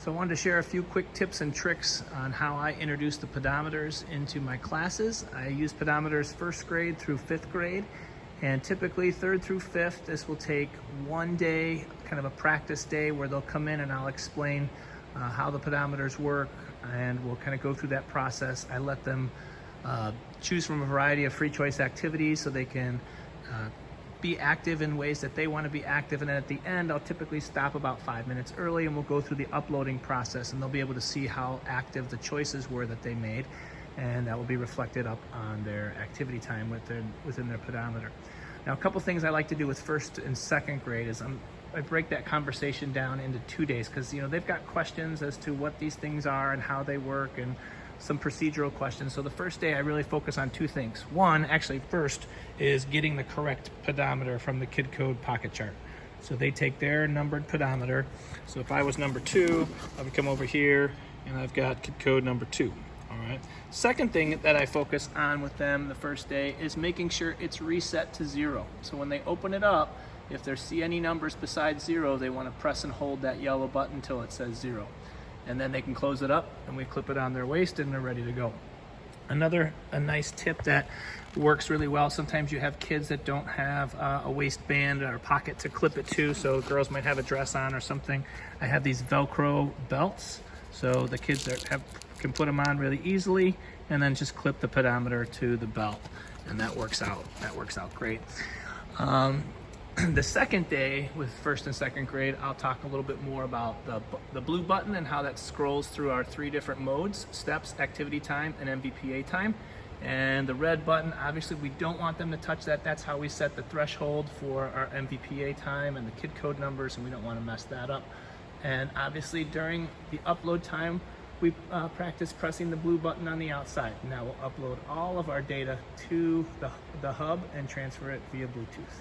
So I wanted to share a few quick tips and tricks on how I introduce the pedometers into my classes. I use pedometers first grade through fifth grade, and typically third through fifth, this will take one day, kind of a practice day, where they'll come in and I'll explain how the pedometers work, and we'll kind of go through that process. I let them choose from a variety of free choice activities so they can be active in ways that they want to be active, and then at the end I'll typically stop about 5 minutes early and we'll go through the uploading process, and they'll be able to see how active the choices were that they made, and that will be reflected up on their activity time within their pedometer. Now, a couple things I like to do with first and second grade is I break that conversation down into 2 days, because they've got questions as to what these things are and how they work, and some procedural questions. So the first day I really focus on two things. One, actually first, is getting the correct pedometer from the kid code pocket chart. So they take their numbered pedometer. So if I was number 2, I would come over here and I've got kid code number 2. All right. Second thing that I focus on with them the first day is making sure it's reset to 0. So when they open it up, if they see any numbers besides 0, they want to press and hold that yellow button until it says 0. And then they can close it up and we clip it on their waist and they're ready to go. A nice tip that works really well, sometimes you have kids that don't have a waistband or a pocket to clip it to, so girls might have a dress on or something. I have these Velcro belts, so the kids can put them on really easily and then just clip the pedometer to the belt, and that works out great. The second day with first and second grade, I'll talk a little bit more about the blue button and how that scrolls through our 3 different modes: steps, activity time, and MVPA time. And the red button, obviously we don't want them to touch that. That's how we set the threshold for our MVPA time and the kid code numbers, and we don't want to mess that up. And obviously during the upload time, we practice pressing the blue button on the outside. Now we'll upload all of our data to the hub and transfer it via Bluetooth.